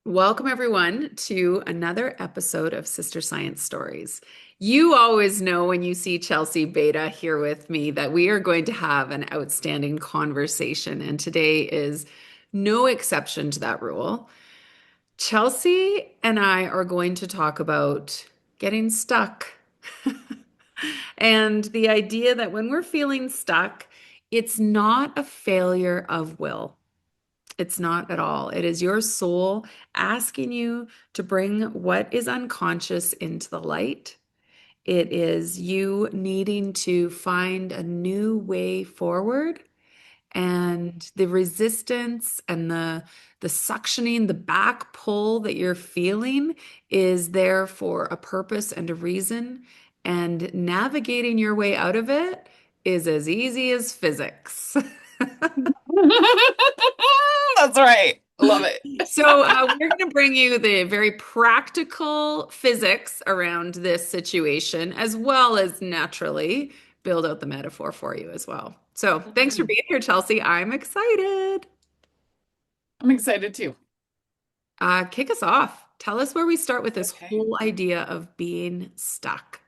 Welcome, everyone, to another episode of Sister Science Stories. You always know when you see Chelsey Beda here with me that we are going to have an outstanding conversation, and today is no exception to that rule. Chelsey and I are going to talk about getting stuck and the idea that when we're feeling stuck, it's not a failure of will. It's not at all. It is your soul asking you to bring what is unconscious into the light. It is you needing to find a new way forward. And the resistance and the suctioning, the back pull that you're feeling is there for a purpose and a reason. And navigating your way out of it is as easy as physics. That's right. Love it. So, we're going to bring you the very practical physics around this situation, as well as naturally build out the metaphor for you as well. So, thanks for Mhm. being here, Chelsey. I'm excited. I'm excited too. Kick us off. Tell us where we start with this Okay. whole idea of being stuck.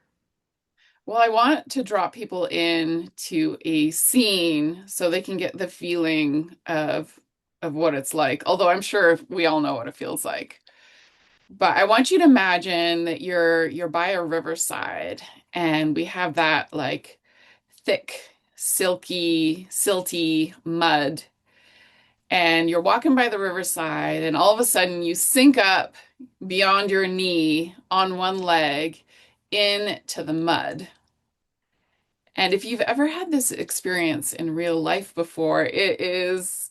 Well, I want to draw people into a scene so they can get the feeling of what it's like. Although I'm sure we all know what it feels like. But I want you to imagine that you're by a riverside and we have that like thick, silky, silty mud, and you're walking by the riverside and all of a sudden you sink up beyond your knee on one leg into the mud. And if you've ever had this experience in real life before, it is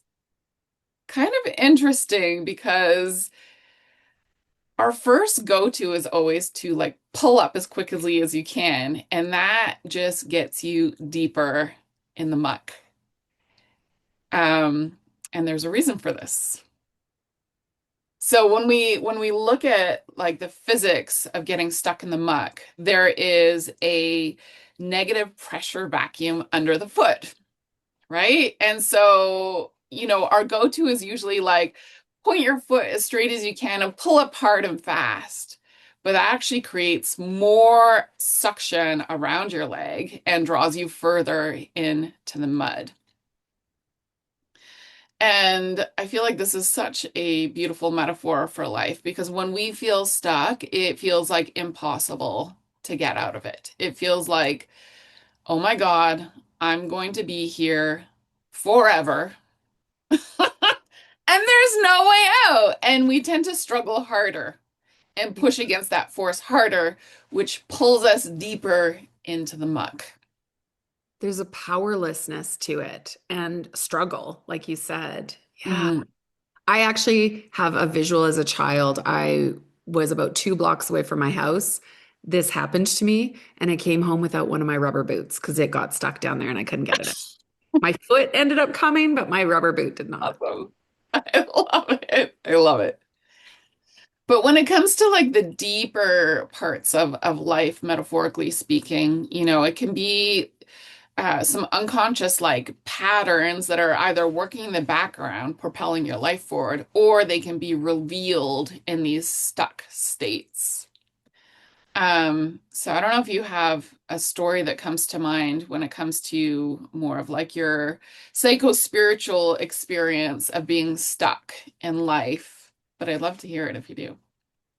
kind of interesting because our first go-to is always to like pull up as quickly as you can, and that just gets you deeper in the muck. Um, and there's a reason for this. So when we look at like the physics of getting stuck in the muck, there is a negative pressure vacuum under the foot, right? And so, our go-to is usually like point your foot as straight as you can and pull up hard and fast. But that actually creates more suction around your leg and draws you further into the mud. And I feel like this is such a beautiful metaphor for life because when we feel stuck, it feels like impossible to get out of it. It feels like, oh my God, I'm going to be here forever. And there's no way out. And we tend to struggle harder and push against that force harder, which pulls us deeper into the muck. There's a powerlessness to it and struggle, like you said. Yeah. Mhm. I actually have a visual as a child. I was about 2 blocks away from my house. This happened to me, and I came home without one of my rubber boots because it got stuck down there and I couldn't get it out. My foot ended up coming, but my rubber boot did not. Awesome. I love it. I love it. But when it comes to like the deeper parts of life, metaphorically speaking, it can be some unconscious like patterns that are either working in the background, propelling your life forward, or they can be revealed in these stuck states. So I don't know if you have a story that comes to mind when it comes to more of like your psycho-spiritual experience of being stuck in life, but I'd love to hear it if you do.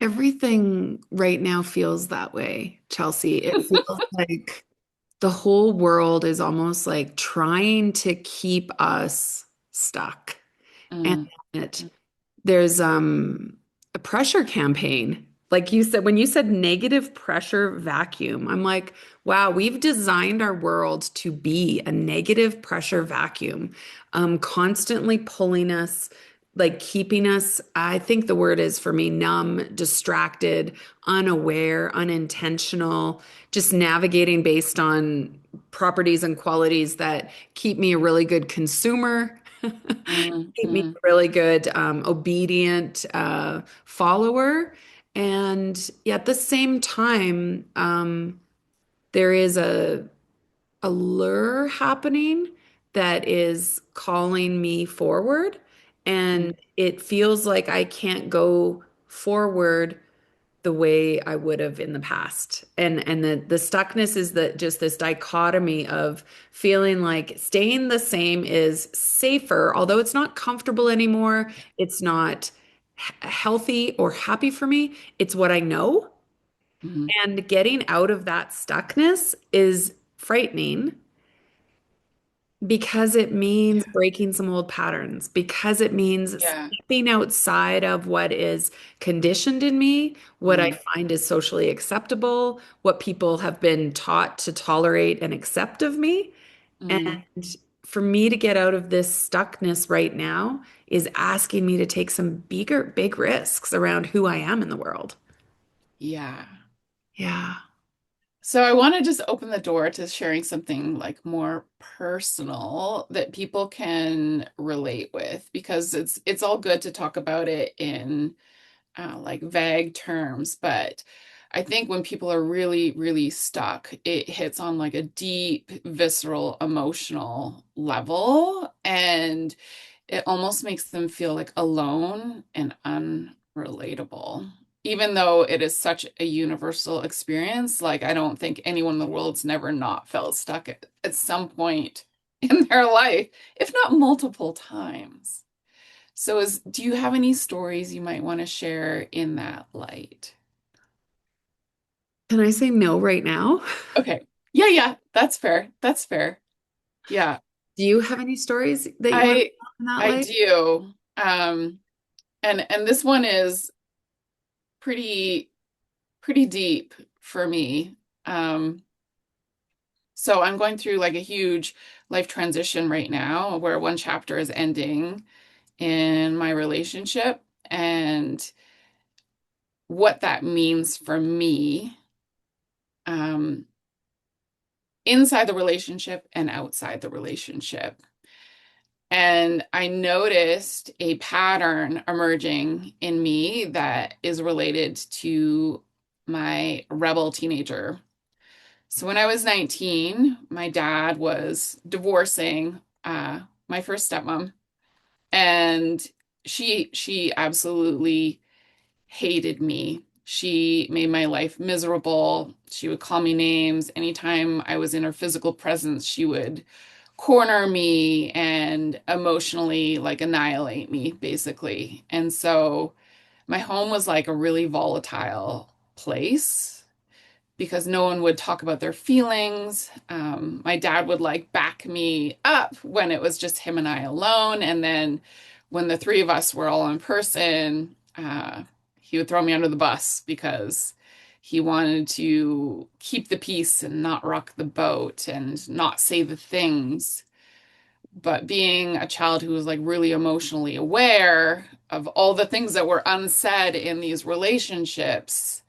Everything right now feels that way, Chelsea. It feels like the whole world is almost like trying to keep us stuck. And Mm. it, there's a pressure campaign. Like you said, when you said negative pressure vacuum, I'm like, wow, we've designed our world to be a negative pressure vacuum, constantly pulling us, like keeping us, I think the word is for me, numb, distracted, unaware, unintentional, just navigating based on properties and qualities that keep me a really good consumer. Mm, Keep me mm, a really good, obedient follower. And at the same time, there is a lure happening that is calling me forward. Mm. and it feels like I can't go forward the way I would have in the past. And the stuckness is that just this dichotomy of feeling like staying the same is safer, although it's not comfortable anymore. It's not healthy or happy for me. It's what I know. Mhm. And getting out of that stuckness is frightening because it means Yeah. breaking some old patterns, because it means Yeah. stepping outside of what is conditioned in me, what I Mm. find is socially acceptable, what people have been taught to tolerate and accept of me. And Mm. for me to get out of this stuckness right now is asking me to take some big risks around who I am in the world. Yeah. Yeah. So I want to just open the door to sharing something like more personal that people can relate with because it's all good to talk about it in like vague terms, but I think when people are really, really stuck, it hits on like a deep, visceral, emotional level, and it almost makes them feel like alone and unrelatable. Even though it is such a universal experience, like I don't think anyone in the world's never not felt stuck at some point in their life, if not multiple times. So do you have any stories you might want to share in that light? Can I say no right now? Okay. Yeah, yeah, that's fair. That's fair. Yeah. Do you have any stories that you want to I put in that I light? do. And this one is pretty pretty deep for me. Um so I'm going through like a huge life transition right now where one chapter is ending in my relationship and what that means for me. Um inside the relationship and outside the relationship. And I noticed a pattern emerging in me that is related to my rebel teenager. So when I was 19, my dad was divorcing my first stepmom, and she absolutely hated me. She made my life miserable. She would call me names. Anytime I was in her physical presence, she would corner me and emotionally like annihilate me, basically. And so my home was like a really volatile place because no one would talk about their feelings. My dad would like back me up when it was just him and I alone. And then when the three of us were all in person, he would throw me under the bus because he wanted to keep the peace and not rock the boat and not say the things. But being a child who was like really emotionally aware of all the things that were unsaid in these relationships,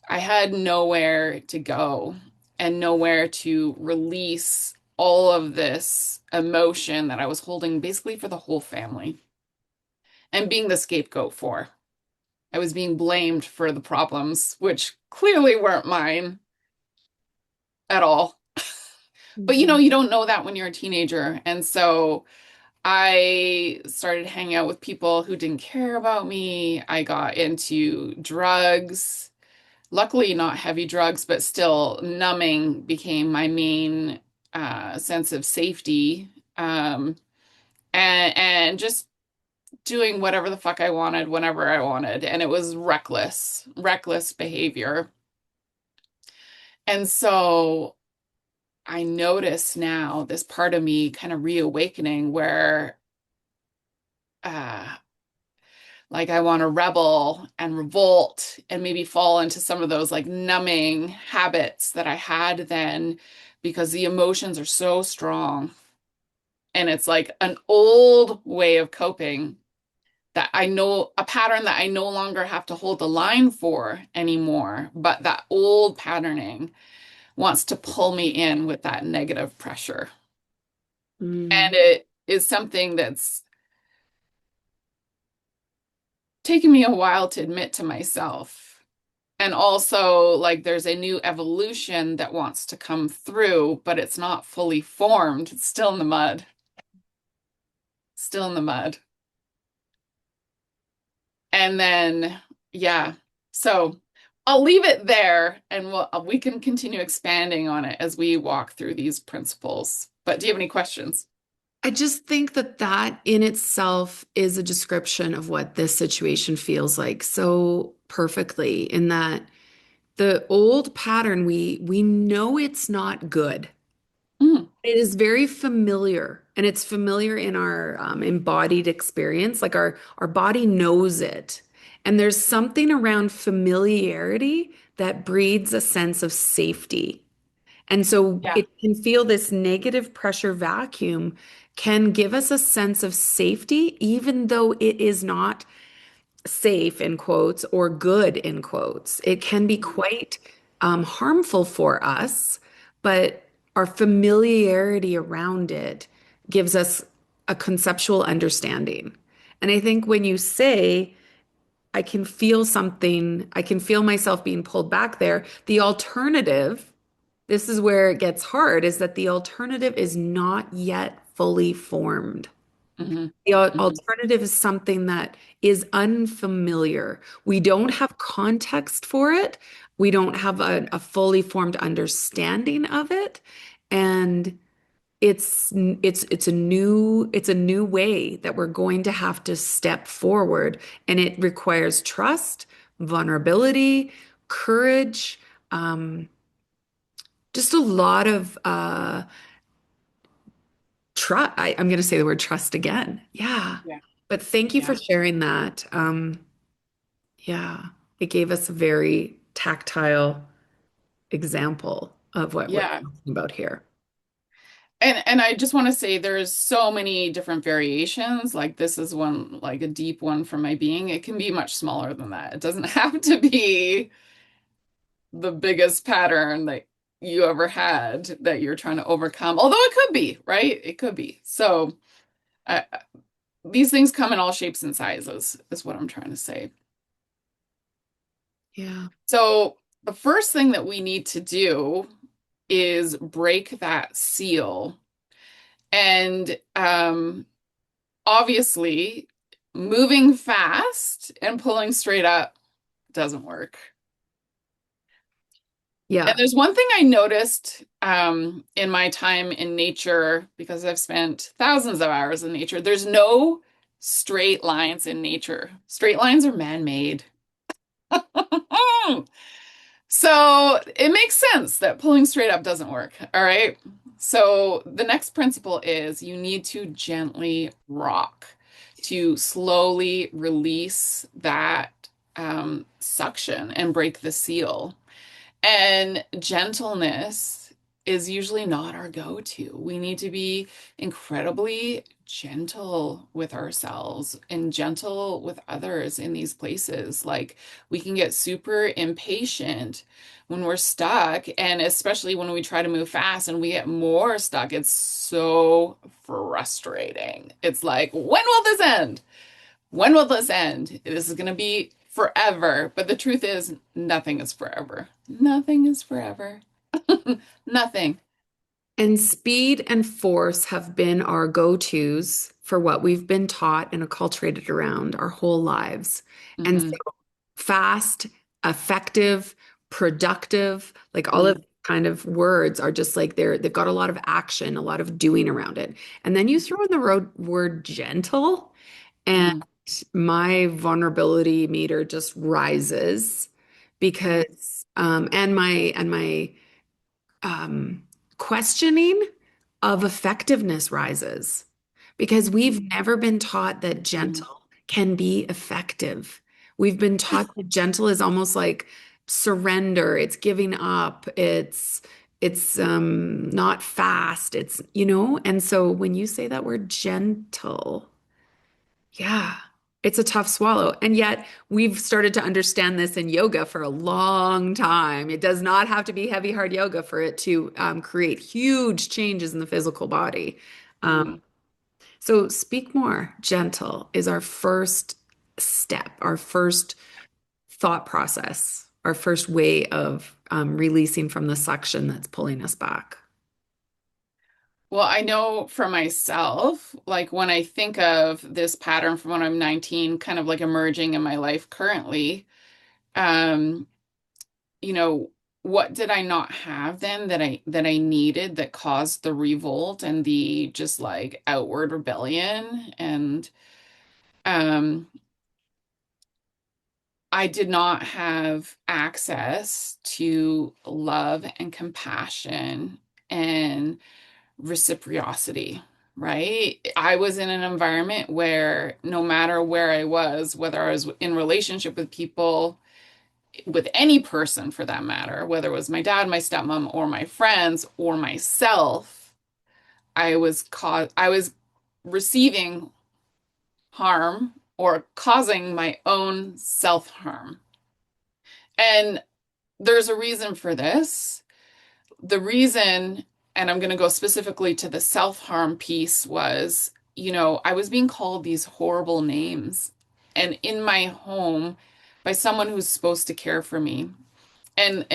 I had nowhere to go and nowhere to release all of this emotion that I was holding basically for the whole family and being the scapegoat for. I was being blamed for the problems, which clearly weren't mine at all. But you know, Mhm. you don't know that when you're a teenager. And so I started hanging out with people who didn't care about me. I got into drugs. Luckily, not heavy drugs, but still, numbing became my main sense of safety. And just doing whatever the fuck I wanted whenever I wanted. And it was reckless behavior. And so I notice now this part of me kind of reawakening where uh, like I want to rebel and revolt and maybe fall into some of those like numbing habits that I had then because the emotions are so strong. And it's like an old way of coping that I know a pattern that I no longer have to hold the line for anymore. But that old patterning wants to pull me in with that negative pressure. Mm. And it is something that's taken me a while to admit to myself. And also, like, there's a new evolution that wants to come through, but it's not fully formed. It's still in the mud, still in the mud. And then, yeah. So I'll leave it there and we can continue expanding on it as we walk through these principles. But do you have any questions? I just think that that in itself is a description of what this situation feels like so perfectly, in that the old pattern, we know it's not good. Mm, It is very familiar, and it's familiar in our embodied experience. Like our body knows it. And there's something around familiarity that breeds a sense of safety. And so yeah. it can feel, this negative pressure vacuum can give us a sense of safety, even though it is not safe in quotes or good in quotes. It can be quite harmful for us, but our familiarity around it gives us a conceptual understanding. And I think when you say, I can feel something, I can feel myself being pulled back there, the alternative, this is where it gets hard, is that the alternative is not yet fully formed. Hmm. The Hmm. alternative is something that is unfamiliar. We don't have context for it. We don't have a fully formed understanding of it. And it's a new way that we're going to have to step forward. And it requires trust, vulnerability, courage, um, just a lot of trust. I'm going to say the word trust again. Yeah. Yeah. But thank you for Yeah. sharing that. Yeah, it gave us a very tactile example of what we're Yeah. talking about here. And I just want to say there's so many different variations. Like this is one, like a deep one from my being. It can be much smaller than that. It doesn't have to be the biggest pattern that you ever had that you're trying to overcome. Although it could be, right? It could be. So uh, these things come in all shapes and sizes, is what I'm trying to say. Yeah. So the first thing that we need to do is break that seal. And obviously, moving fast and pulling straight up doesn't work. And Yeah. there's one thing I noticed in my time in nature, because I've spent thousands of hours in nature. There's no straight lines in nature. Straight lines are man-made. So it makes sense that pulling straight up doesn't work. All right. So the next principle is you need to gently rock to slowly release that suction and break the seal. And gentleness is usually not our go-to. We need to be incredibly gentle with ourselves and gentle with others in these places. Like we can get super impatient when we're stuck, and especially when we try to move fast and we get more stuck. It's so frustrating. It's like, when will this end? When will this end? This is going to be forever. But the truth is, nothing is forever. Nothing is forever. Nothing. And speed and force have been our go-tos for what we've been taught and acculturated around our whole lives. And so Hmm. fast, effective, productive, like all of Hmm. these kind of words are just like they've got a lot of action, a lot of doing around it. And then you throw in the word gentle, and Hmm. my vulnerability meter just rises because and my um, questioning of effectiveness rises because we've never been taught that Hmm. gentle can be effective. We've been taught that gentle is almost like surrender, it's giving up, it's not fast, and so when you say that word gentle, yeah, it's a tough swallow. And yet we've started to understand this in yoga for a long time. It does not have to be heavy, hard yoga for it to create huge changes in the physical body. Um, Hmm. so speak more. Gentle is our first step, our first thought process, our first way of releasing from the suction that's pulling us back. Well, I know for myself, like when I think of this pattern from when I'm 19, kind of like emerging in my life currently, um, you know, what did I not have then that I needed that caused the revolt and the just like outward rebellion? And um I did not have access to love and compassion and reciprocity, right? I was in an environment where no matter where I was, whether I was in relationship with people, with any person for that matter, whether it was my dad, my stepmom, or my friends, or myself, I was receiving harm or causing my own self-harm. And there's a reason for this. The reason, and I'm going to go specifically to the self-harm piece, was, I was being called these horrible names and in my home by someone who's supposed to care for me. And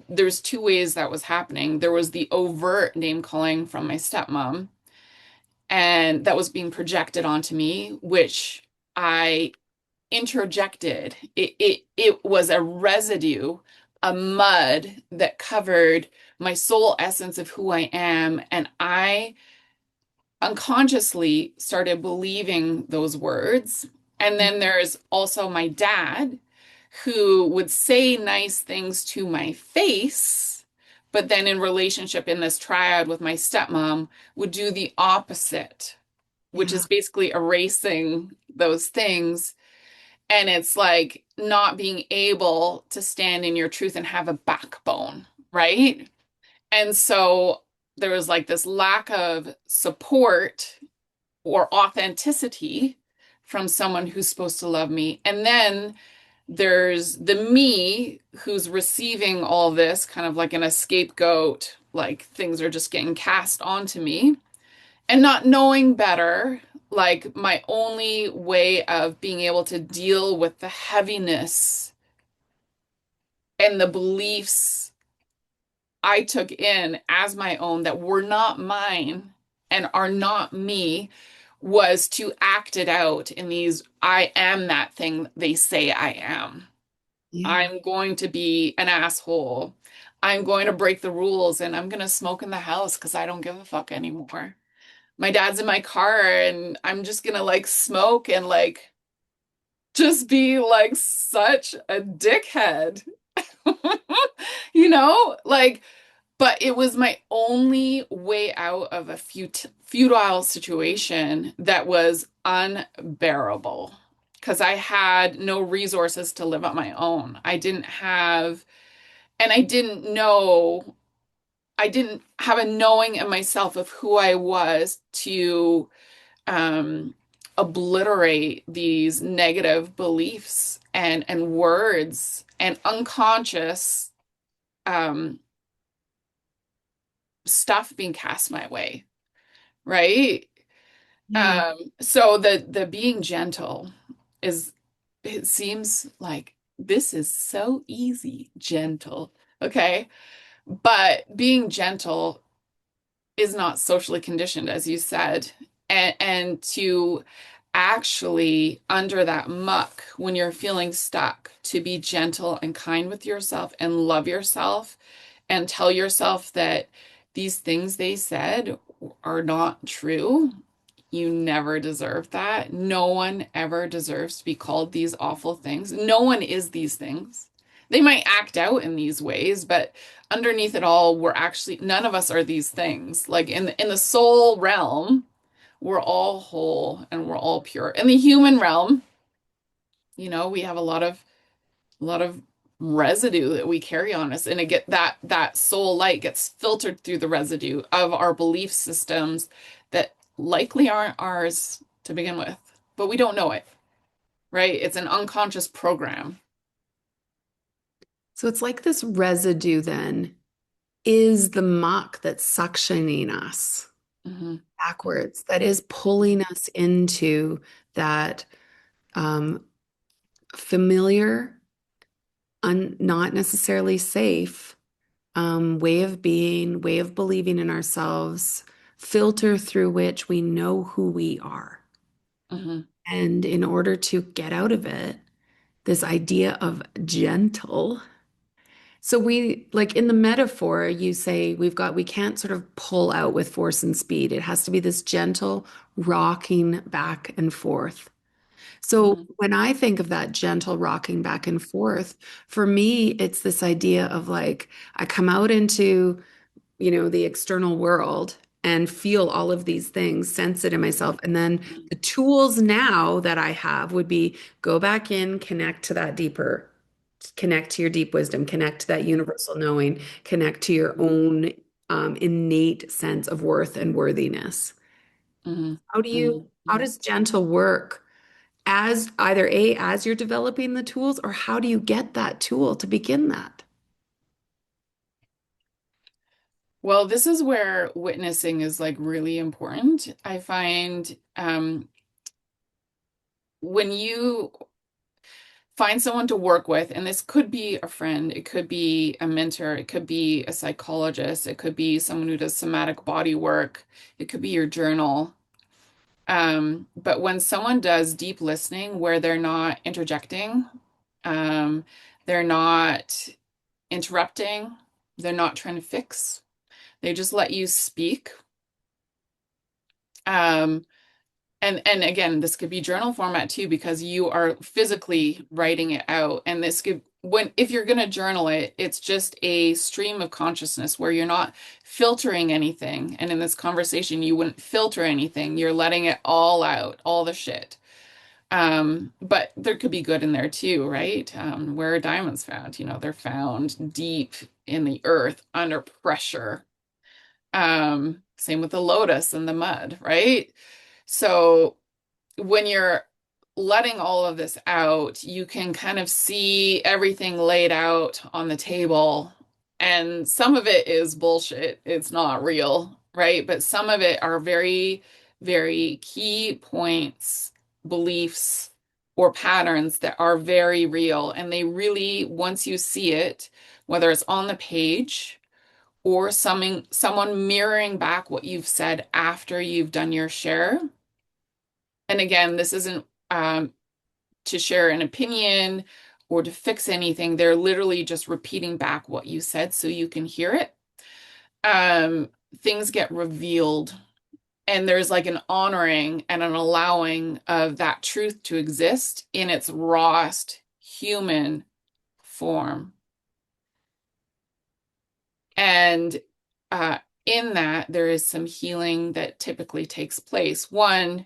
there's two ways that was happening. There was the overt name calling from my stepmom, and that was being projected onto me, which I interjected. It was a residue, a mud that covered my soul essence of who I am. And I unconsciously started believing those words. And then there's also my dad who would say nice things to my face, but then in relationship in this triad with my stepmom would do the opposite, which Yeah. is basically erasing those things. And it's like not being able to stand in your truth and have a backbone, right? And so there was like this lack of support or authenticity from someone who's supposed to love me. And then there's the me who's receiving all this kind of like in a scapegoat, like things are just getting cast onto me and not knowing better. Like my only way of being able to deal with the heaviness and the beliefs I took in as my own that were not mine and are not me was to act it out in these I am that thing they say I am. Yeah. I'm going to be an asshole. I'm going to break the rules and I'm going to smoke in the house because I don't give a fuck anymore. My dad's in my car and I'm just going to like smoke and like just be like such a dickhead. Like, but it was my only way out of a futile situation that was unbearable because I had no resources to live on my own. I didn't have, and I didn't have a knowing in myself of who I was to obliterate these negative beliefs and words and unconscious um, stuff being cast my way, right? Yeah. So the being gentle is, it seems like this is so easy, gentle, okay? But being gentle is not socially conditioned, as you said. And to actually, under that muck, when you're feeling stuck, to be gentle and kind with yourself and love yourself and tell yourself that these things they said are not true. You never deserve that. No one ever deserves to be called these awful things. No one is these things. They might act out in these ways, but underneath it all, we're actually none of us are these things. Like in the soul realm, we're all whole and we're all pure. In the human realm, we have a lot of residue that we carry on us, and it get that soul light gets filtered through the residue of our belief systems that likely aren't ours to begin with, but we don't know it, right? It's an unconscious program. So it's like this residue then is the muck that's suctioning us Hmm. backwards, that is pulling us into that um, familiar, not necessarily safe way of being, way of believing in ourselves, filter through which we know who we are. Hmm. And in order to get out of it, this idea of gentle. So we like in the metaphor, you say we can't sort of pull out with force and speed. It has to be this gentle rocking back and forth. So Hmm. when I think of that gentle rocking back and forth, for me, it's this idea of like I come out into, the external world and feel all of these things, sense it in myself. And then the tools now that I have would be go back in, connect to that deeper, connect to your deep wisdom, connect to that universal knowing, connect to your own innate sense of worth and worthiness. Hmm. How Hmm. does gentle work as either as you're developing the tools, or how do you get that tool to begin that? Well, this is where witnessing is like really important. I find when you find someone to work with, and this could be a friend, it could be a mentor, it could be a psychologist, it could be someone who does somatic body work, it could be your journal. But when someone does deep listening where they're not interjecting, um, they're not interrupting, they're not trying to fix, they just let you speak. Um, and again, this could be journal format too, because you are physically writing it out. And this could, when, if you're going to journal it, it's just a stream of consciousness where you're not filtering anything. And in this conversation, you wouldn't filter anything. You're letting it all out, all the shit. But there could be good in there too, right? Where are diamonds found? They're found deep in the earth under pressure. Same with the lotus and the mud, right? So when you're letting all of this out, you can kind of see everything laid out on the table. And some of it is bullshit. It's not real, right? But some of it are very, very key points, beliefs, or patterns that are very real. And they really, once you see it, whether it's on the page or someone mirroring back what you've said after you've done your share. And again, this isn't to share an opinion or to fix anything. They're literally just repeating back what you said so you can hear it. Um, Things get revealed, and there's like an honoring and an allowing of that truth to exist in its rawest human form. And uh, in that, there is some healing that typically takes place. One,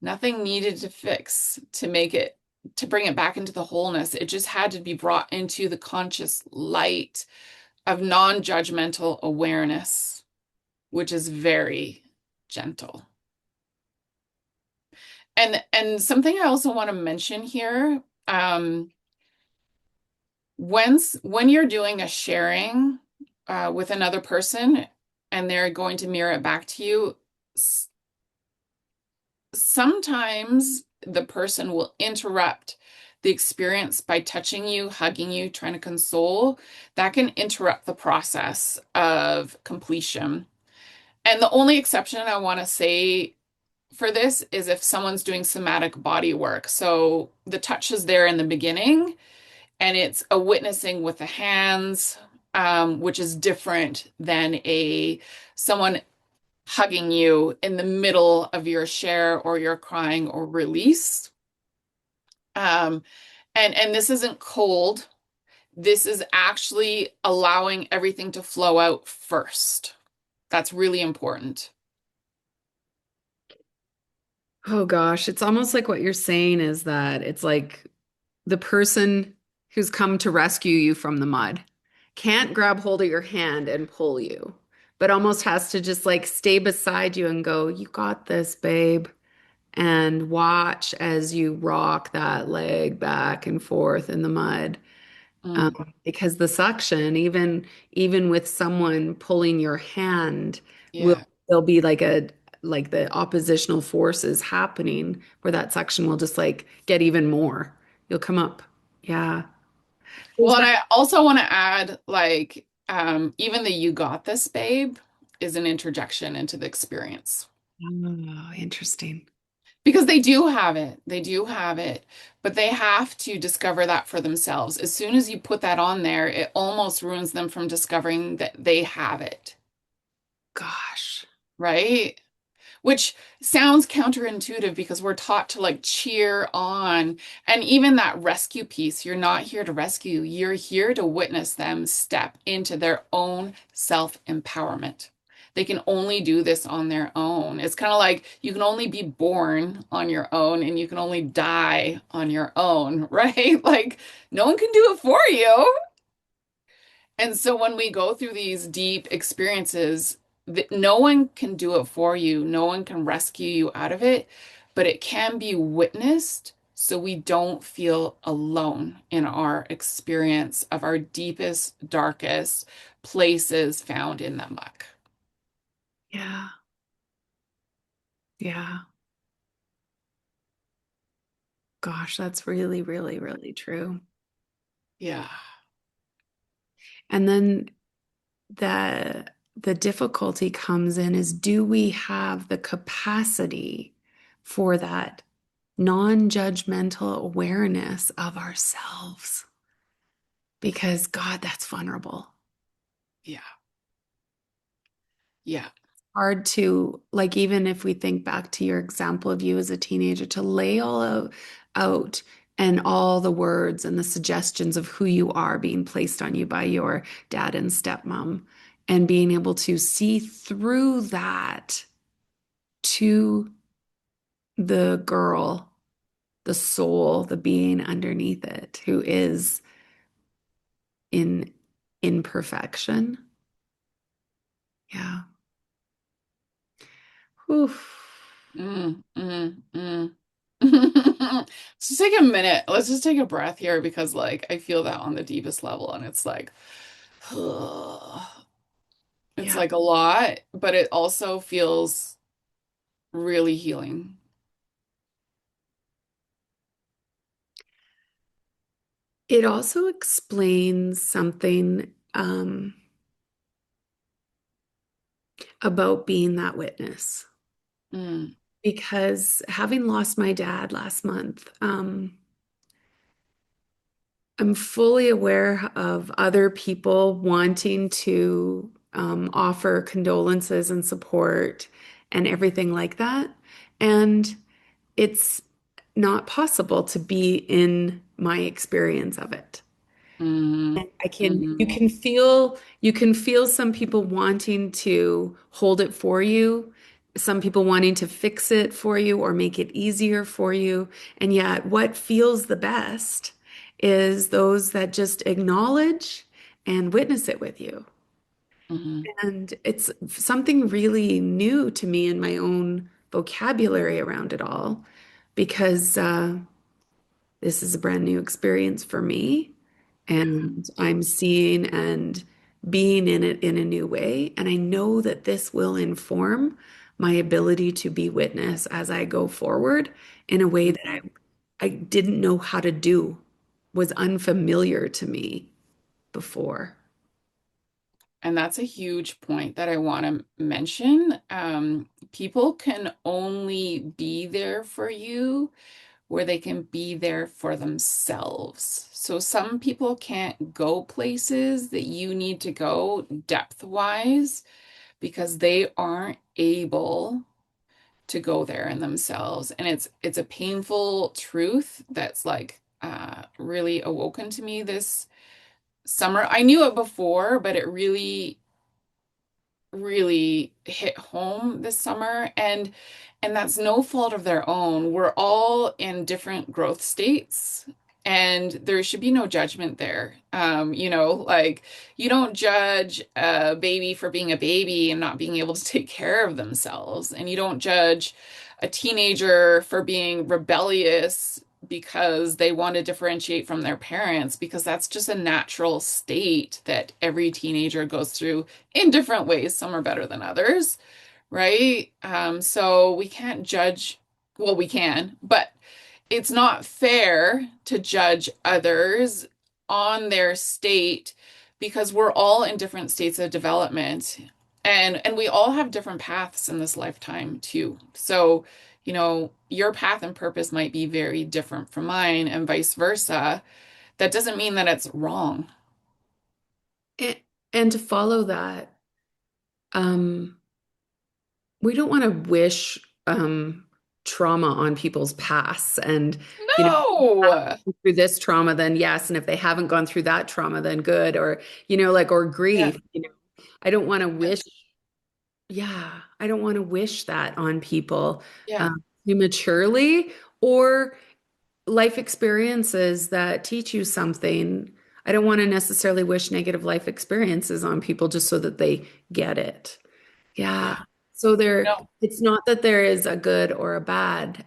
nothing needed to fix to make it, to bring it back into the wholeness. It just had to be brought into the conscious light of non-judgmental awareness, which is very gentle. And something I also want to mention here, when you're doing a sharing with another person and they're going to mirror it back to you, sometimes the person will interrupt the experience by touching you, hugging you, trying to console. That can interrupt the process of completion. And the only exception I want to say for this is if someone's doing somatic body work. So the touch is there in the beginning, and it's a witnessing with the hands, which is different than a someone hugging you in the middle of your share or your crying or release. Um, and this isn't cold. This is actually allowing everything to flow out first. That's really important. Oh gosh, it's almost like what you're saying is that it's like the person who's come to rescue you from the mud can't grab hold of your hand and pull you, but almost has to just like stay beside you and go, "You got this, babe." And watch as you rock that leg back and forth in the mud. Mm, Because the suction, even with someone pulling your hand, will yeah. there'll be like the oppositional forces happening where that suction will just like get even more. You'll come up. Yeah. There's Well, and that. I also want to add, like, even the "you got this, babe," is an interjection into the experience. Oh, interesting. Because they do have it. They do have it, but they have to discover that for themselves. As soon as you put that on there, it almost ruins them from discovering that they have it, Gosh. right? Which sounds counterintuitive because we're taught to like cheer on. And even that rescue piece, you're not here to rescue, you're here to witness them step into their own self-empowerment. They can only do this on their own. It's kind of like you can only be born on your own and you can only die on your own, right? Like no one can do it for you. And so when we go through these deep experiences, no one can do it for you. No one can rescue you out of it, but it can be witnessed so we don't feel alone in our experience of our deepest, darkest places found in the muck. Yeah. Yeah. Gosh, that's really, really, really true. Yeah. And then the the difficulty comes in is do we have the capacity for that non-judgmental awareness of ourselves? Because God, that's vulnerable. Yeah. Yeah. Hard to, like, even if we think back to your example of you as a teenager, to lay out and all the words and the suggestions of who you are being placed on you by your dad and stepmom, and being able to see through that to the girl, the soul, the being underneath it, who is in imperfection. Yeah. Whew. Mm. Just take a minute. Let's just take a breath here because like I feel that on the deepest level and it's like it's Yeah. like a lot, but it also feels really healing. It also explains something about being that witness. Mm, Because having lost my dad last month, I'm fully aware of other people wanting to offer condolences and support and everything like that. And it's not possible to be in my experience of it. mm, And I can, mm, you can feel some people wanting to hold it for you, some people wanting to fix it for you or make it easier for you. And yet, what feels the best is those that just acknowledge and witness it with you. mm, And it's something really new to me in my own vocabulary around it all because this is a brand new experience for me. And I'm seeing and being in it in a new way. And I know that this will inform my ability to be witness as I go forward in a way that mm. I didn't know how to do, was unfamiliar to me before. And that's a huge point that I want to mention. People can only be there for you where they can be there for themselves. So some people can't go places that you need to go depth-wise because they aren't able to go there in themselves. And it's a painful truth that's like really awoken to me this summer. I knew it before, but it really hit home this summer and that's no fault of their own. We're all in different growth states and there should be no judgment there. Like you don't judge a baby for being a baby and not being able to take care of themselves, and you don't judge a teenager for being rebellious because they want to differentiate from their parents, because that's just a natural state that every teenager goes through in different ways. Some are better than others, right? So we can't judge. Well, we can, but it's not fair to judge others on their state because we're all in different states of development. And we all have different paths in this lifetime too. So, your path and purpose might be very different from mine and vice versa. That doesn't mean that it's wrong. And, and to follow that, um, we don't want to wish trauma on people's pasts and, you know, No. through this trauma, then yes. And if they haven't gone through that trauma, then good. Or, or Yeah. grief, I don't want to Yeah. wish, yeah, I don't want to wish that on people Yeah. prematurely or life experiences that teach you something. I don't want to necessarily wish negative life experiences on people just so that they get it. Yeah. Yeah. So No. it's not that there is a good or a bad.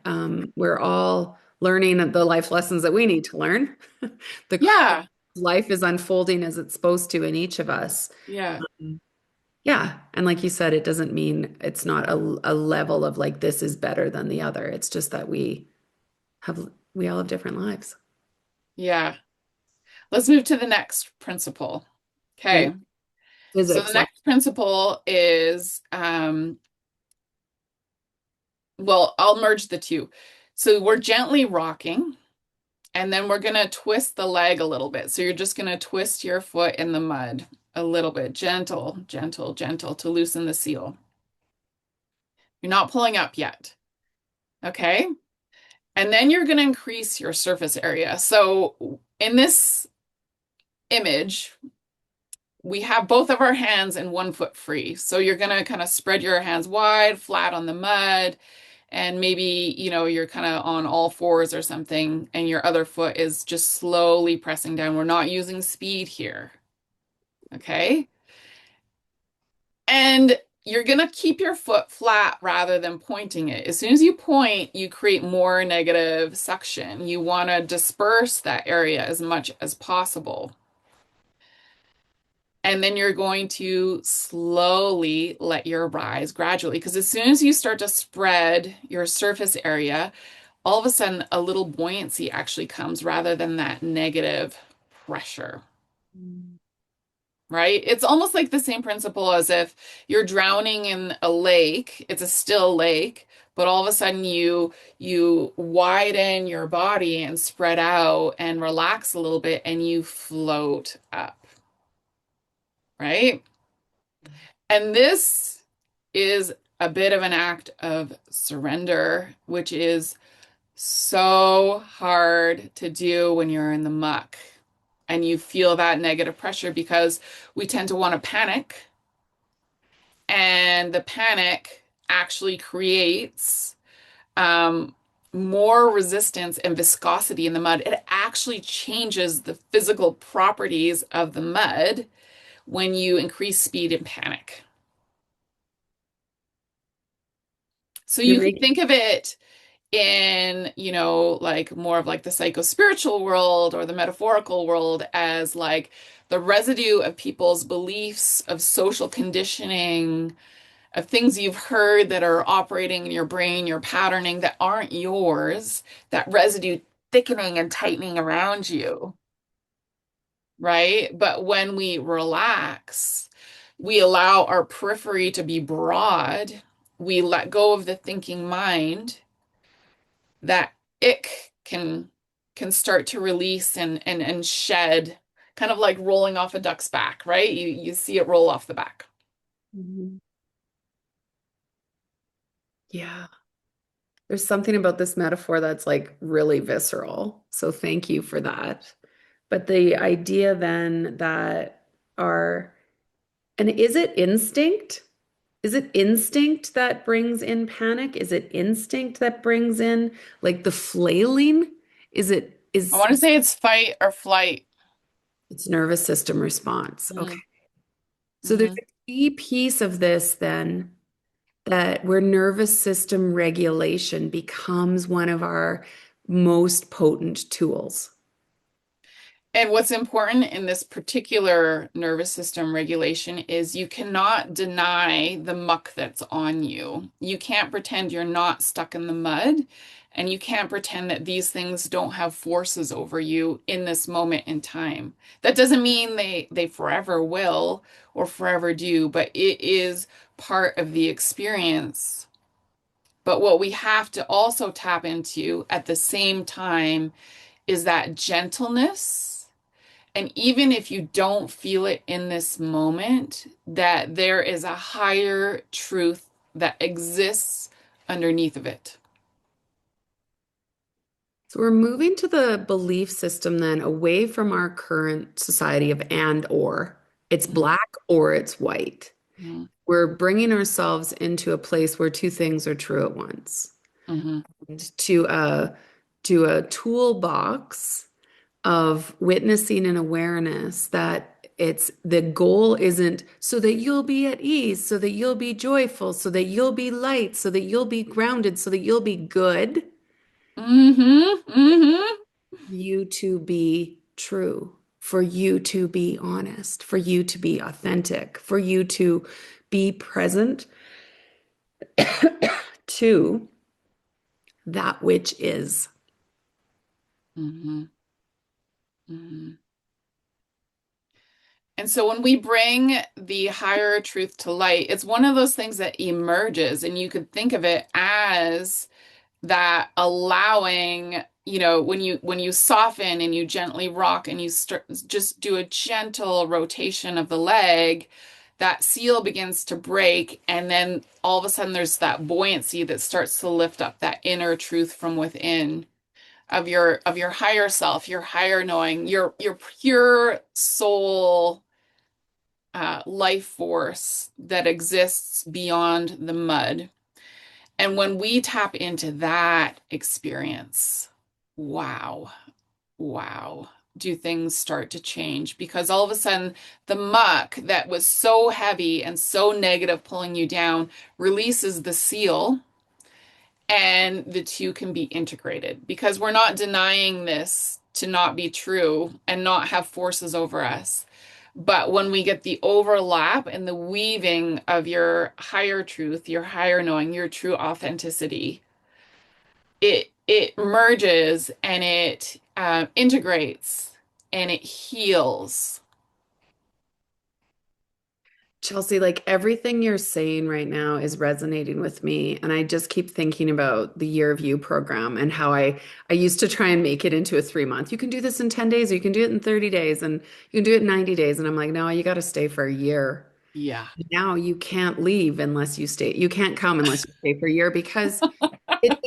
We're all learning the life lessons that we need to learn. The Yeah. life is unfolding as it's supposed to in each of us. Yeah. Yeah. And like you said, it doesn't mean it's not a level of like this is better than the other. It's just that we all have different lives. Yeah. Let's move to the next principle. Okay. Okay. So the Physics, like next principle is, well, I'll merge the two. So we're gently rocking, and then we're going to twist the leg a little bit. So you're just going to twist your foot in the mud a little bit, gentle, gentle, gentle to loosen the seal. You're not pulling up yet. Okay. And then you're going to increase your surface area. So in this image, we have both of our hands and one foot free. So you're going to kind of spread your hands wide, flat on the mud, and maybe, you're kind of on all fours or something, and your other foot is just slowly pressing down. We're not using speed here. Okay. And you're going to keep your foot flat rather than pointing it. As soon as you point, you create more negative suction. You want to disperse that area as much as possible. And then you're going to slowly let your rise gradually. Because as soon as you start to spread your surface area, all of a sudden a little buoyancy actually comes rather than that negative pressure, right? It's almost like the same principle as if you're drowning in a lake, it's a still lake, but all of a sudden you widen your body and spread out and relax a little bit and you float up, right? And this is a bit of an act of surrender, which is so hard to do when you're in the muck and you feel that negative pressure because we tend to want to panic, and the panic actually creates um, more resistance and viscosity in the mud. It actually changes the physical properties of the mud when you increase speed and panic. So you're you can making think of it in, like more of like the psycho-spiritual world or the metaphorical world as like the residue of people's beliefs, of social conditioning, of things you've heard that are operating in your brain, your patterning that aren't yours, that residue thickening and tightening around you, right? But when we relax, we allow our periphery to be broad, we let go of the thinking mind, that ick can start to release and shed, kind of like rolling off a duck's back, right? You see it roll off the back. Mhm. Yeah. There's something about this metaphor that's like really visceral. So thank you for that. But the idea then that our, and is it instinct? Is it instinct that brings in panic? Is it instinct that brings in like the flailing? Is it, I is want to say it's fight or flight. it's nervous system response? Okay. Mm, So there's hmm a key piece of this then that where nervous system regulation becomes one of our most potent tools. And what's important in this particular nervous system regulation is you cannot deny the muck that's on you. You can't pretend you're not stuck in the mud And you can't pretend that these things don't have forces over you in this moment in time. That doesn't mean they forever will or forever do, but it is part of the experience. But what we have to also tap into at the same time is that gentleness. And even if you don't feel it in this moment, that there is a higher truth that exists underneath of it. So we're moving to the belief system then away from our current society of and or. It's Mhm, black or it's white. mhm, We're bringing ourselves into a place where two things are true at once. mhm, And to a toolbox of witnessing and awareness that it's the goal isn't so that you'll be at ease, so that you'll be joyful, so that you'll be light, so that you'll be grounded, so that you'll be good. mhm, mhm, You to be true, for you to be honest, for you to be authentic, for you to be present to that which is. mhm, mhm. And so when we bring the higher truth to light, it's one of those things that emerges, and you could think of it as that allowing, when you soften and you gently rock and you start just do a gentle rotation of the leg, that seal begins to break, and then all of a sudden there's that buoyancy that starts to lift up that inner truth from within of your higher self, your higher knowing, your pure soul life force that exists beyond the mud. And when we tap into that experience, wow, wow, do things start to change, because all of a sudden the muck that was so heavy and so negative pulling you down releases the seal, and the two can be integrated, because we're not denying this to not be true and not have forces over us. But when we get the overlap and the weaving of your higher truth, your higher knowing, your true authenticity, it merges and it integrates and it heals. Chelsea, like everything you're saying right now is resonating with me. And I just keep thinking about the Year of You program and how I used to try and make it into a 3 month. You can do this in 10 days, or you can do it in 30 days, and you can do it in 90 days. And I'm like, no, you got to stay for a year. Yeah. Now you can't leave unless you stay. You can't come unless you stay for a year because it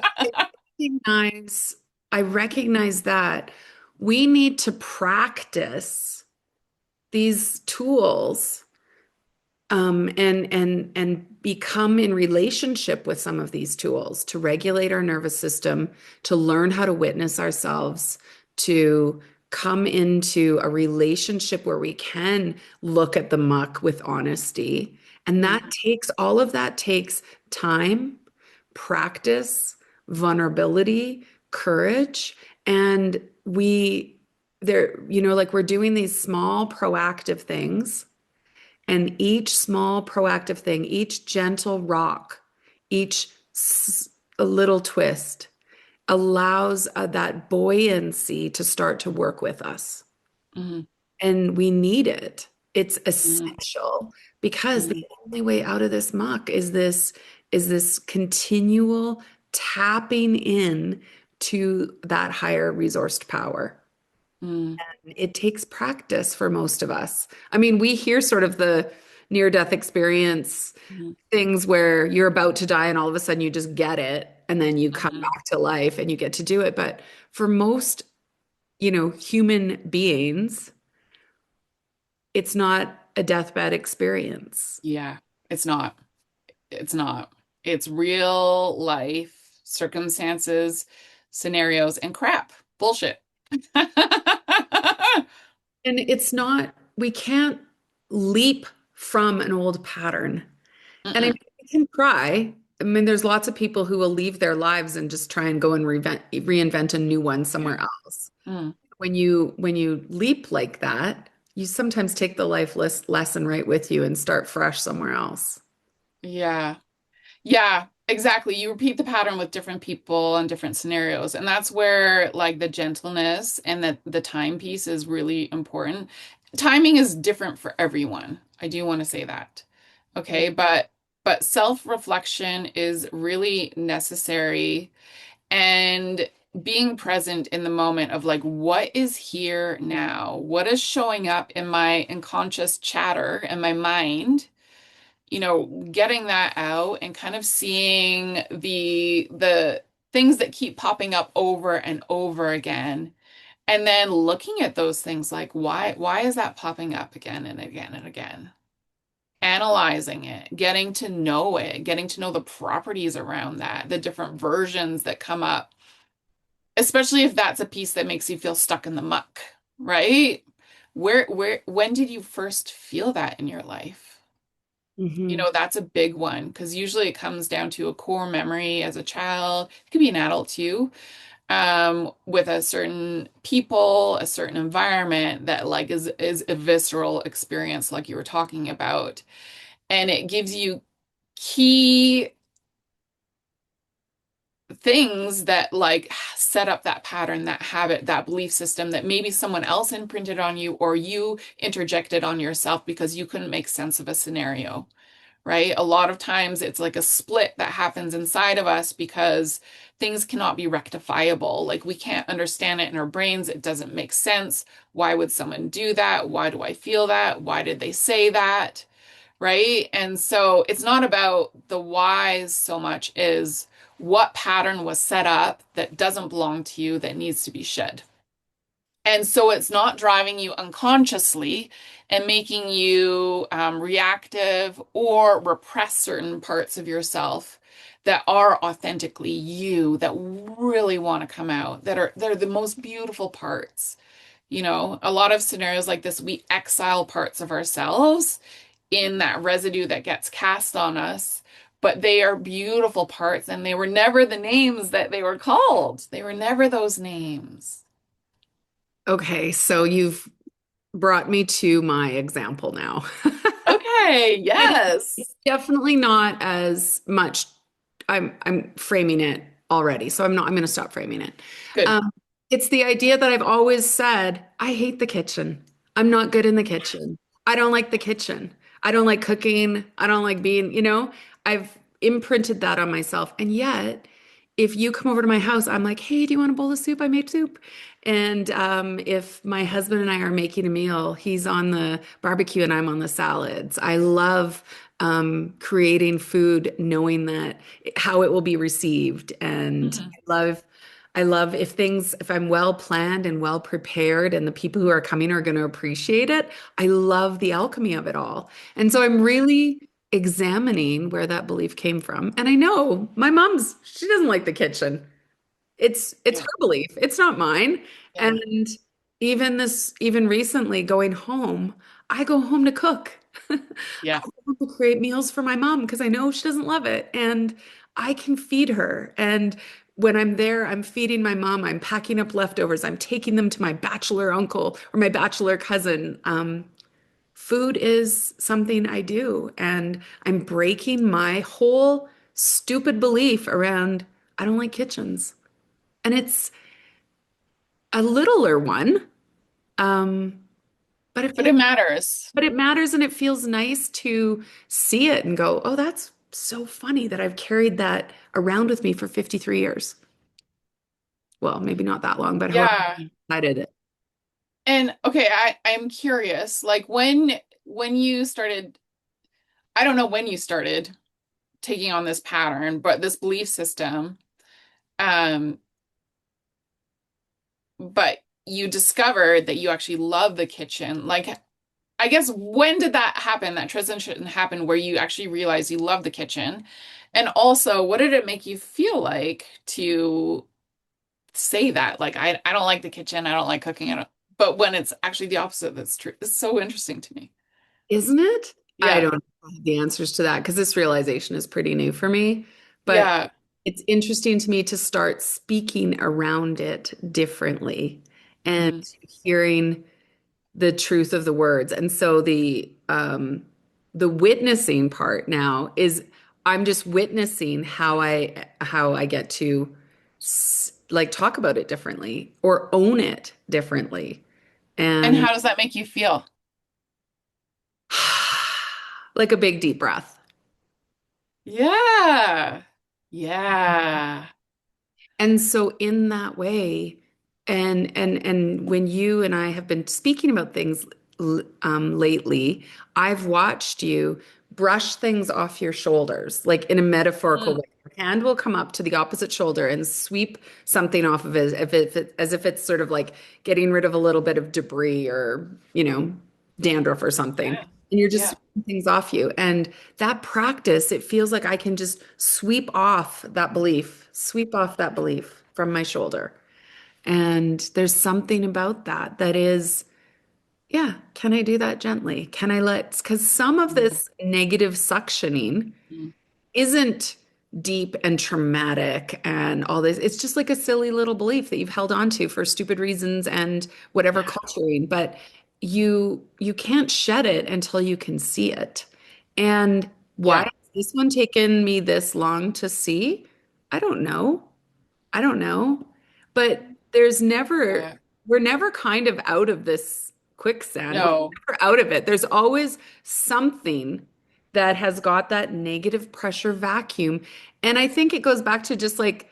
recognize, I recognize that we need to practice these tools and become in relationship with some of these tools to regulate our nervous system, to learn how to witness ourselves, to come into a relationship where we can look at the muck with honesty. And Mm, that takes all of that takes time, practice, vulnerability, courage, and like we're doing these small proactive things, and each small proactive thing, each gentle rock, each a little twist allows that buoyancy to start to work with us. mm, And we need it. It's mm, essential because mm, the only way out of this muck is this continual tapping in to that higher resourced power. mm, It takes practice for most of us. I mean, we hear sort of the near-death experience mm, things where you're about to die and all of a sudden you just get it and then you come mm. back to life and you get to do it. But for most, human beings, it's not a deathbed experience. Yeah, it's not. It's not. It's real life circumstances, scenarios, and crap. Bullshit. And it's not, we can't leap from an old pattern. And I mean, Mm-mm. we can try. I mean, there's lots of people who will leave their lives and just try and go and reinvent a new one Yeah. somewhere else. Mm. When you leap like that, you sometimes take the lesson right with you and start fresh somewhere else. Yeah. Yeah. Exactly. You repeat the pattern with different people and different scenarios. And that's where like the gentleness and the time piece is really important. Timing is different for everyone. I do want to say that. Okay, but self-reflection is really necessary, and being present in the moment of like what is here now? What is showing up in my unconscious chatter in my mind? Getting that out and kind of seeing the things that keep popping up over and over again. And then looking at those things like why is that popping up again and again and again? Analyzing it, getting to know the properties around that, the different versions that come up, especially if that's a piece that makes you feel stuck in the muck, right? When did you first feel that in your life? Hmm. That's a big one because usually it comes down to a core memory as a child. It could be an adult too, with a certain people, a certain environment that like is a visceral experience, like you were talking about, and it gives you key things that like set up that pattern, that habit, that belief system that maybe someone else imprinted on you or you interjected on yourself because you couldn't make sense of a scenario. Right? A lot of times it's like a split that happens inside of us because things cannot be rectifiable. Like we can't understand it in our brains. It doesn't make sense. Why would someone do that? Why do I feel that? Why did they say that? Right? And so it's not about the whys so much as what pattern was set up that doesn't belong to you that needs to be shed. And so it's not driving you unconsciously and making you reactive or repress certain parts of yourself that are authentically you, that really want to come out, they're the most beautiful parts. A lot of scenarios like this, we exile parts of ourselves in that residue that gets cast on us, but they are beautiful parts and they were never the names that they were called. They were never those names. Okay, so you've brought me to my example now. Okay, It- it's yes. definitely not as much. I'm framing it already, so I'm going to stop framing it. Good. Um, it's the idea that I've always said, I hate the kitchen. I'm not good in the kitchen. I don't like the kitchen. I don't like cooking. I don't like being, I've imprinted that on myself. And yet, if you come over to my house, I'm like, hey, do you want a bowl of soup? I made soup. And if my husband and I are making a meal, he's on the barbecue and I'm on the salads. I love creating food, knowing that how it will be received, and Mhm. I love if I'm well planned and well prepared, and the people who are coming are going to appreciate it. I love the alchemy of it all, and so I'm really examining where that belief came from. And I know she doesn't like the kitchen. It's Yeah. her belief. It's not mine. Yeah. And even recently going home, I go home to cook. I Yeah. go home to create meals for my mom because I know she doesn't love it. And I can feed her. And when I'm there, I'm feeding my mom. I'm packing up leftovers. I'm taking them to my bachelor uncle or my bachelor cousin. Food is something I do. And I'm breaking my whole stupid belief around I don't like kitchens. And it's a littler one, um, but it But feels, it matters. but it matters, and it feels nice to see it and go, oh, that's so funny that I've carried that around with me for 53 years. Well, maybe not that long, but however Yeah. I did it. And okay, I'm curious, like when you started, I don't know when you started taking on this pattern, but this belief system, um, but you discovered that you actually love the kitchen. Like, I guess when did that happen, that transition happen where you actually realized you love the kitchen? And also, what did it make you feel like to say that? Like, I don't like the kitchen, I don't like cooking, I don't, but when it's actually the opposite, that's true. It's so interesting to me. Isn't it? I Yeah. don't have the answers to that because this realization is pretty new for me. But Yeah. it's interesting to me to start speaking around it differently and Mhm. hearing the truth of the words. And so the witnessing part now is I'm just witnessing how I get to like talk about it differently or own it differently. And And how does that make you feel? like a big deep breath. Yeah. Yeah. And so in that way, and when you and I have been speaking about things lately, I've watched you brush things off your shoulders, like in a metaphorical Mm, way. Your hand will come up to the opposite shoulder and sweep something off of it, as if it's sort of like getting rid of a little bit of debris or, dandruff or something. yeah. And you're just Yeah. sweeping things off you. And that practice, it feels like I can just sweep off that belief from my shoulder. And there's something about that that is, yeah, can I do that gently? Can I because some of Mm, this negative suctioning mm, isn't deep and traumatic and all this. It's just like a silly little belief that you've held on to for stupid reasons and whatever yeah. culturing, but you can't shed it until you can see it. And why Yeah. has this one taken me this long to see? I don't know. I don't know. But Yeah. we're never kind of out of this quicksand. We're No. never out of it. There's always something that has got that negative pressure vacuum. And I think it goes back to just like,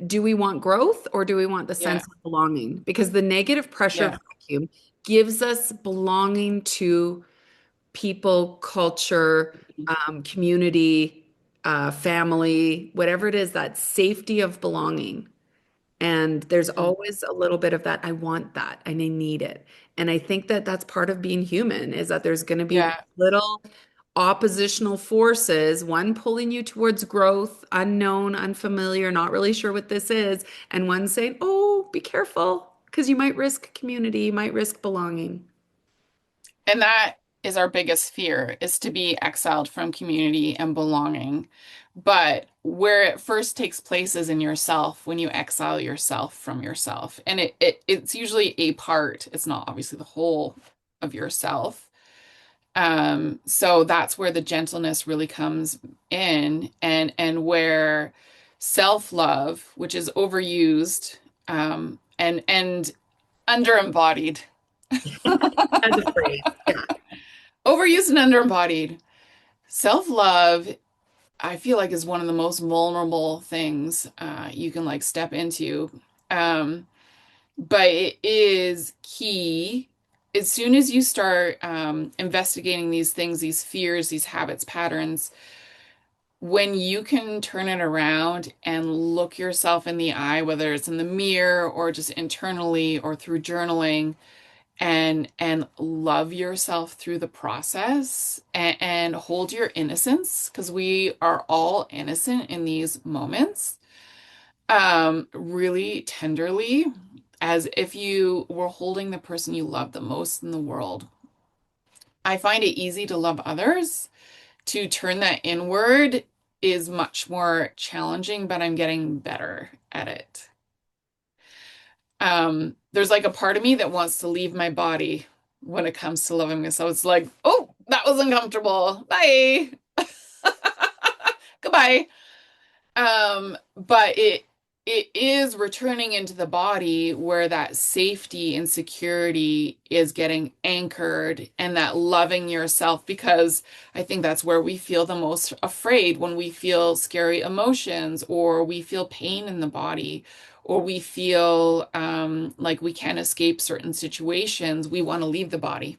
do we want growth or do we want the Yeah. sense of belonging? Because the negative pressure Yeah. vacuum gives us belonging to people, culture, community, family, whatever it is, that safety of belonging. And there's Mm, always a little bit of that. I want that and I need it. And I think that that's part of being human is that there's going to be yeah. little oppositional forces, one pulling you towards growth, unknown, unfamiliar, not really sure what this is, and one saying, oh, be careful because you might risk community, you might risk belonging. And that is our biggest fear, is to be exiled from community and belonging. But where it first takes place is in yourself when you exile yourself from yourself. And it's usually a part, it's not obviously the whole of yourself. So that's where the gentleness really comes in, and where self-love, which is overused, and underembodied. As a phrase. Yeah. Overused and underembodied. Self-love, I feel like, is one of the most vulnerable things you can like step into. Um, but it is key as soon as you start investigating these things, these fears, these habits, patterns, when you can turn it around and look yourself in the eye, whether it's in the mirror or just internally or through journaling, and love yourself through the process, and hold your innocence, because we are all innocent in these moments, really tenderly, as if you were holding the person you love the most in the world. I find it easy to love others. To turn that inward is much more challenging, but I'm getting better at it. There's like a part of me that wants to leave my body when it comes to loving myself. It's like, oh, that was uncomfortable. Bye. Goodbye. But it is returning into the body where that safety and security is getting anchored, and that loving yourself, because I think that's where we feel the most afraid, when we feel scary emotions, or we feel pain in the body, or we feel like we can't escape certain situations. We want to leave the body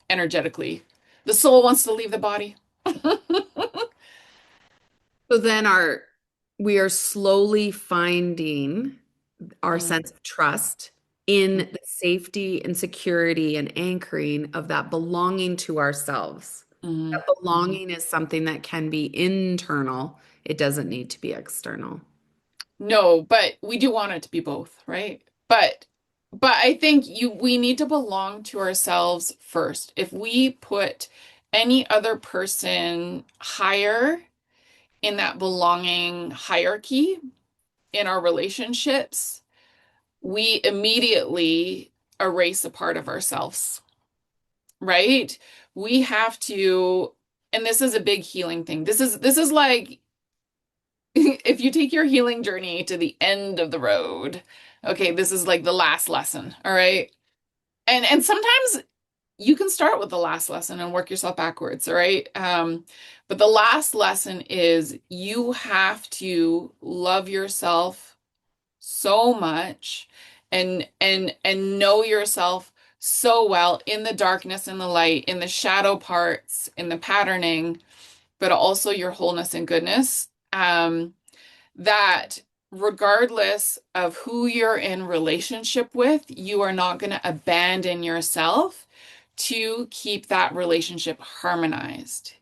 energetically. The soul wants to leave the body. So then we are slowly finding our Mm, sense of trust in mm, the safety and security and anchoring of that belonging to ourselves. That mm, mm. belonging is something that can be internal. It doesn't need to be external. No, but we do want it to be both, right? But I think we need to belong to ourselves first. If we put any other person higher in that belonging hierarchy in our relationships, we immediately erase a part of ourselves, right? We have to, and this is a big healing thing. This is like if you take your healing journey to the end of the road, okay, this is like the last lesson, all right? And sometimes you can start with the last lesson and work yourself backwards, all right? But the last lesson is you have to love yourself so much and know yourself so well in the darkness, in the light, in the shadow parts, in the patterning, but also your wholeness and goodness. That regardless of who you're in relationship with, you are not going to abandon yourself to keep that relationship harmonized.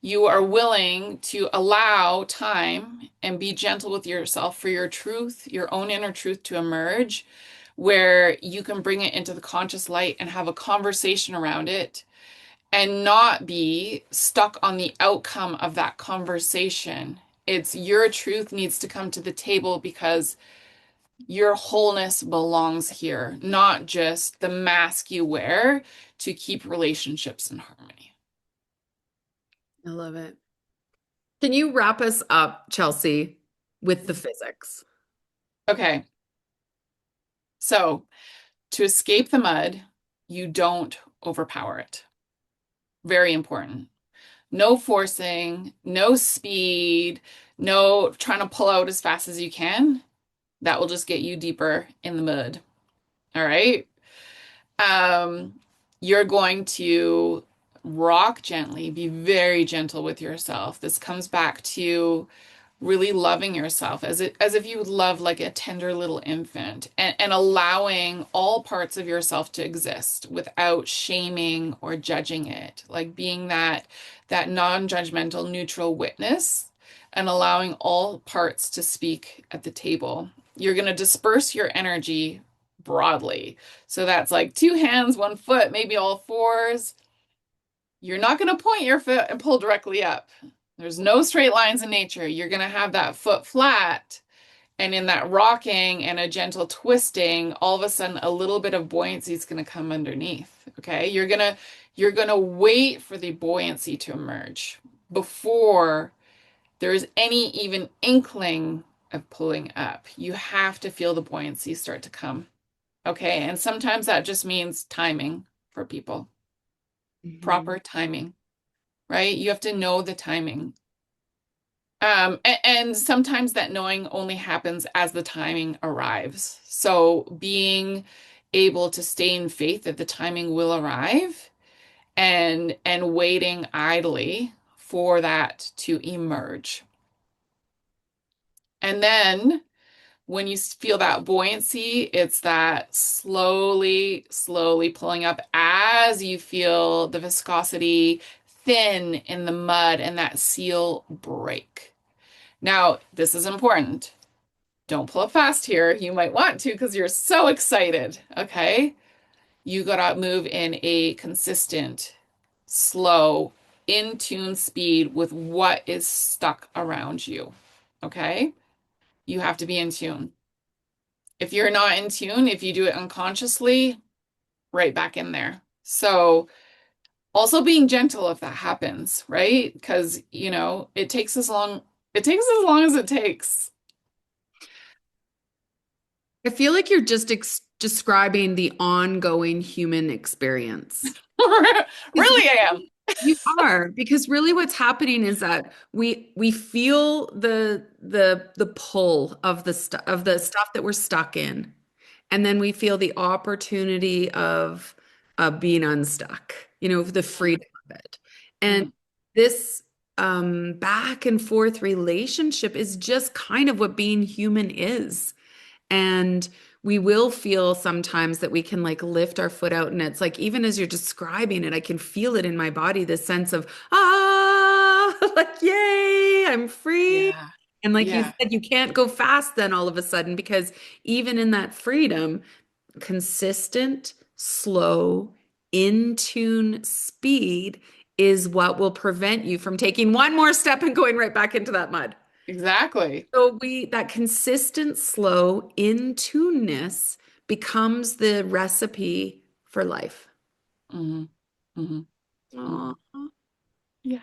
You are willing to allow time and be gentle with yourself for your truth, your own inner truth to emerge, where you can bring it into the conscious light and have a conversation around it and not be stuck on the outcome of that conversation. It's your truth needs to come to the table because your wholeness belongs here, not just the mask you wear to keep relationships in harmony. I love it. Can you wrap us up, Chelsey, with the physics? Okay, so to escape the mud, you don't overpower it. Very important. No forcing, no speed, no trying to pull out as fast as you can. That will just get you deeper in the mud. All right. Um, you're going to rock gently, be very gentle with yourself. This comes back to really loving yourself as if you would love like a tender little infant and allowing all parts of yourself to exist without shaming or judging it, like being that non-judgmental neutral witness and allowing all parts to speak at the table. You're going to disperse your energy broadly. So that's like two hands, one foot, maybe all fours. You're not going to point your foot and pull directly up. There's no straight lines in nature. You're going to have that foot flat. And in that rocking and a gentle twisting, all of a sudden a little bit of buoyancy is going to come underneath. Okay? You're going to wait for the buoyancy to emerge before there's any even inkling of pulling up. You have to feel the buoyancy start to come. Okay? And sometimes that just means timing for people. Mhm. Proper timing, right? You have to know the timing. And sometimes that knowing only happens as the timing arrives. So being able to stay in faith that the timing will arrive and waiting idly for that to emerge. And then when you feel that buoyancy, it's that slowly, slowly pulling up as you feel the viscosity thin in the mud and that seal break. Now, this is important. Don't pull up fast here. You might want to because you're so excited. Okay. You gotta move in a consistent, slow, in tune speed with what is stuck around you. Okay. You have to be in tune. If you're not in tune, if you do it unconsciously, right back in there. So, also being gentle if that happens, right? Because, it takes as long as it takes. I feel like you're just describing the ongoing human experience. Because Really, I am. you are, because really what's happening is that we feel the pull of the stuff that we're stuck in. And then we feel the opportunity of being unstuck, the freedom of it. And Mhm. this back and forth relationship is just kind of what being human is. And we will feel sometimes that we can like lift our foot out. And it's like, even as you're describing it, I can feel it in my body, this sense of, like, yay, I'm free. Yeah. And like you Yeah. said, you can't go fast then all of a sudden, because even in that freedom, consistent, slow, in tune speed is what will prevent you from taking one more step and going right back into that mud. Exactly. So that consistent, slow in tuneness becomes the recipe for life. Hmm. Hmm. Aw. Hmm. Yeah.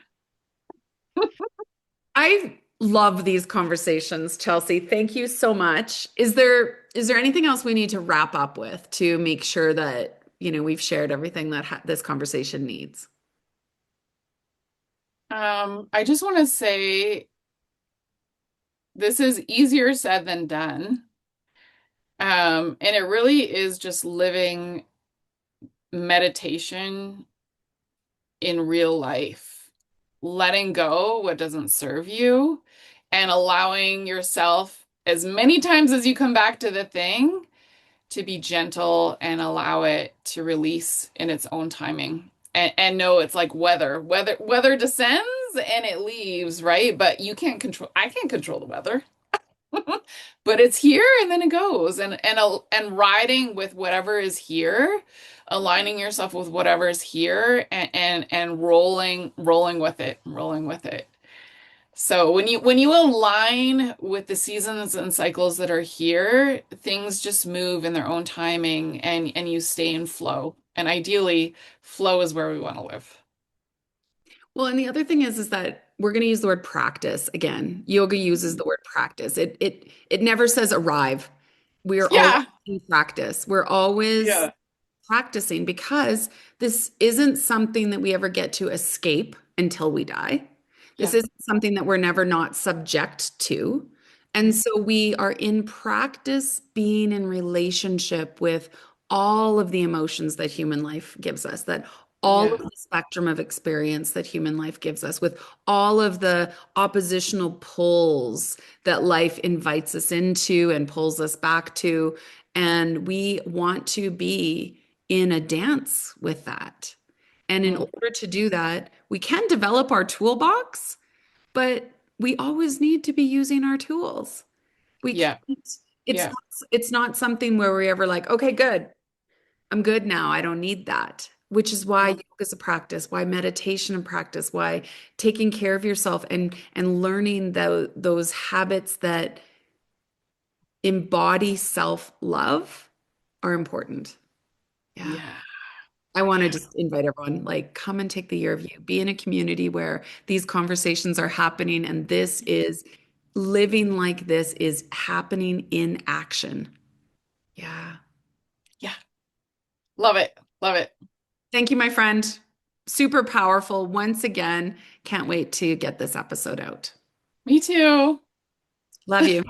I Love these conversations, Chelsea. Thank you so much. Is there anything else we need to wrap up with to make sure that, we've shared everything that this conversation needs? I just want to say this is easier said than done. And it really is just living meditation in real life, letting go what doesn't serve you and allowing yourself as many times as you come back to the thing to be gentle and allow it to release in its own timing. And know it's like weather descends and it leaves, right? But I can't control the weather. But it's here and then it goes and riding with whatever is here, aligning yourself with whatever is here and rolling with it, rolling with it. So when you align with the seasons and cycles that are here, things just move in their own timing and you stay in flow. And ideally, flow is where we want to live. Well, and the other thing is that we're going to use the word practice again. Yoga uses the word practice. It never says arrive. We are always Yeah. in practice. We're always Yeah. practicing because this isn't something that we ever get to escape until we die. This Yeah. isn't something that we're never not subject to. And so we are in practice being in relationship with all of the emotions that human life gives us, that all of Yeah. the spectrum of experience that human life gives us, with all of the oppositional pulls that life invites us into and pulls us back to. And we want to be in a dance with that. And in Mm. order to do that, we can develop our toolbox, but we always need to be using our tools. We Yeah. can't, it's Yeah. not, it's not something where we're ever like, okay, good. I'm good now. I don't need that. Which is why Mm. yoga is a practice, why meditation and practice, why taking care of yourself and learning those habits that embody self-love are important. Yeah. Yeah. I want to Yeah. just invite everyone, like, come and take the year of you. Be in a community where these conversations are happening, and this is living like this is happening in action. Yeah. Yeah. Love it. Love it. Thank you, my friend. Super powerful. Once again, can't wait to get this episode out. Me too. Love you.